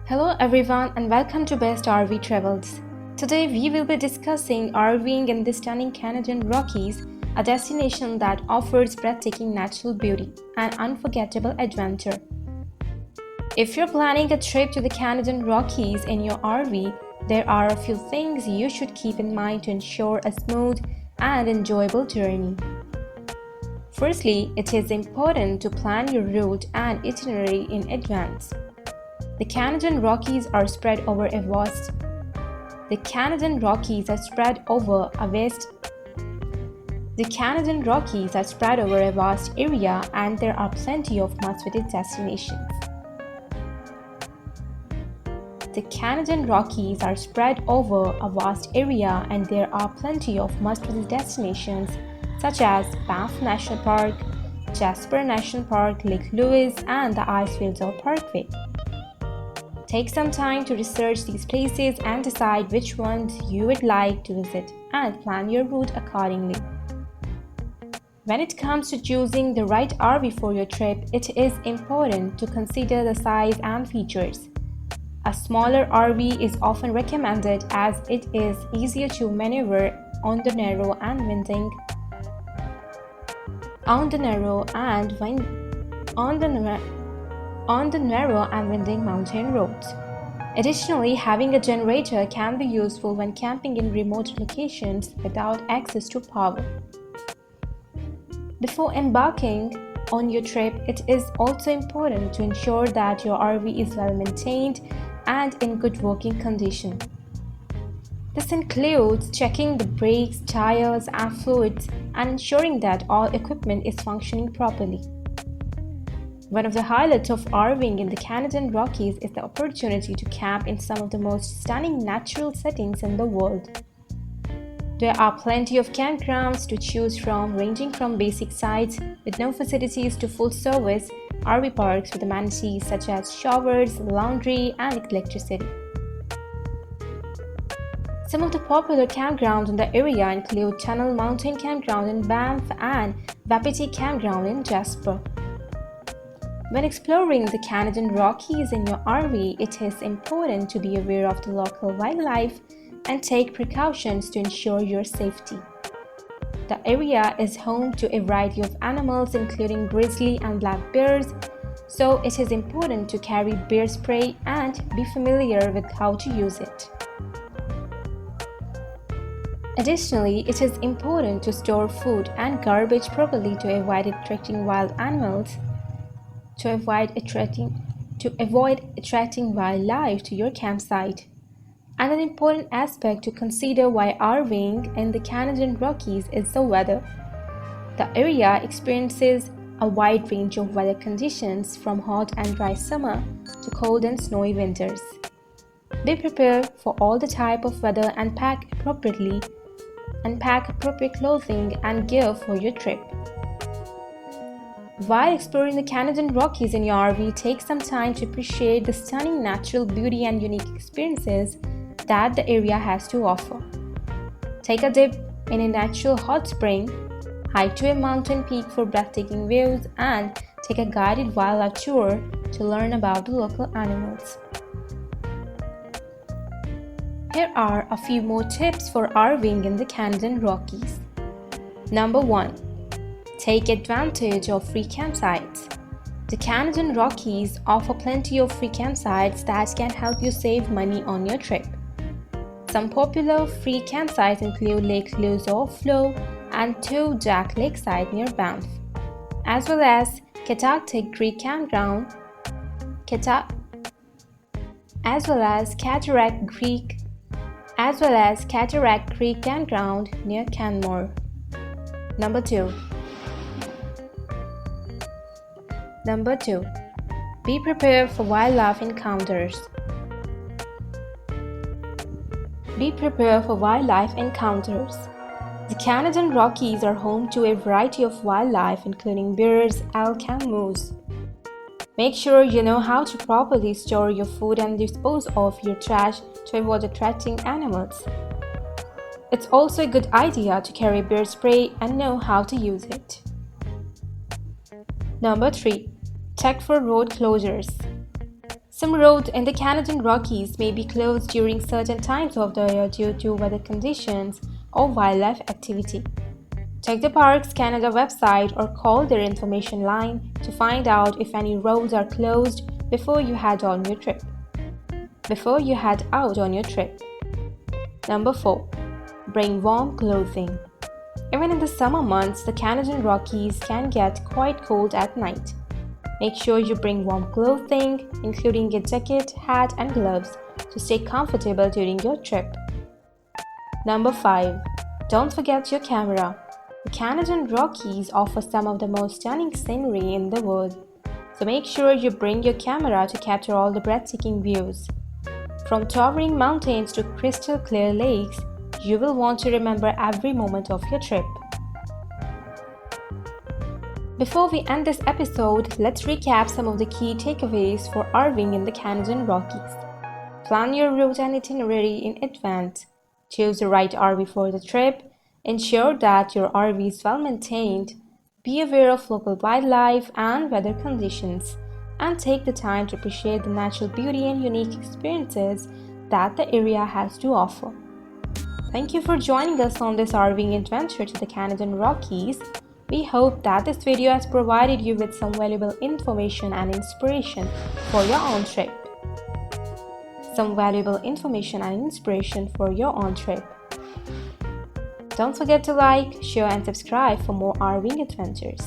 Hello everyone and welcome to Best RV Travels. Today we will be discussing RVing in the stunning Canadian Rockies, a destination that offers breathtaking natural beauty and unforgettable adventure. If you're planning a trip to the Canadian Rockies in your RV, there are a few things you should keep in mind to ensure a smooth and enjoyable journey. Firstly, it is important to plan your route and itinerary in advance. The Canadian Rockies are spread over a vast area and there are plenty of must-visit destinations. The Canadian Rockies are spread over a vast area and there are plenty of must-visit destinations such as Banff National Park, Jasper National Park, Lake Louise, and the Icefields Parkway. Take some time to research these places and decide which ones you would like to visit and plan your route accordingly. When it comes to choosing the right RV for your trip, it is important to consider the size and features. A smaller RV is often recommended as it is easier to maneuver on the narrow and winding mountain roads. Additionally, having a generator can be useful when camping in remote locations without access to power. Before embarking on your trip, it is also important to ensure that your RV is well maintained and in good working condition. This includes checking the brakes, tires, and fluids and ensuring that all equipment is functioning properly. One of the highlights of RVing in the Canadian Rockies is the opportunity to camp in some of the most stunning natural settings in the world. There are plenty of campgrounds to choose from, ranging from basic sites with no facilities to full-service RV parks with amenities such as showers, laundry, and electricity. Some of the popular campgrounds in the area include Tunnel Mountain Campground in Banff and Wapiti Campground in Jasper. When exploring the Canadian Rockies in your RV, it is important to be aware of the local wildlife and take precautions to ensure your safety. The area is home to a variety of animals including grizzly and black bears, so it is important to carry bear spray and be familiar with how to use it. Additionally, it is important to store food and garbage properly to avoid attracting wildlife to your campsite. And an important aspect to consider while RVing in the Canadian Rockies is the weather. The area experiences a wide range of weather conditions from hot and dry summer to cold and snowy winters. Be prepared for all the type of weather and pack appropriate clothing and gear for your trip. While exploring the Canadian Rockies in your RV, take some time to appreciate the stunning natural beauty and unique experiences that the area has to offer. Take a dip in a natural hot spring, hike to a mountain peak for breathtaking views, and take a guided wildlife tour to learn about the local animals. Here are a few more tips for RVing in the Canadian Rockies. Number 1. Take advantage of free campsites. The Canadian Rockies offer plenty of free campsites that can help you save money on your trip. Some popular free campsites include Lake Louise Overflow and Two Jack Lakeside near Banff, as well as Cataract Creek Campground near Canmore. Number 2. Be prepared for wildlife encounters. The Canadian Rockies are home to a variety of wildlife including bears, elk, and moose. Make sure you know how to properly store your food and dispose of your trash to avoid attracting animals. It's also a good idea to carry bear spray and know how to use it. Number 3. Check for road closures. Some roads in the Canadian Rockies may be closed during certain times of the year due to weather conditions or wildlife activity. Check the Parks Canada website or call their information line to find out if any roads are closed before you head out on your trip. Number 4. Bring warm clothing. Even in the summer months, the Canadian Rockies can get quite cold at night. Make sure you bring warm clothing, including a jacket, hat, and gloves to stay comfortable during your trip. Number 5. Don't forget your camera. The Canadian Rockies offer some of the most stunning scenery in the world, so make sure you bring your camera to capture all the breathtaking views. From towering mountains to crystal clear lakes, you will want to remember every moment of your trip. Before we end this episode, let's recap some of the key takeaways for RVing in the Canadian Rockies. Plan your route and itinerary in advance. Choose the right RV for the trip. Ensure that your RV is well maintained. Be aware of local wildlife and weather conditions. And take the time to appreciate the natural beauty and unique experiences that the area has to offer. Thank you for joining us on this RVing adventure to the Canadian Rockies. We hope that this video has provided you with some valuable information and inspiration for your own trip. Don't forget to like, share and subscribe for more RVing adventures.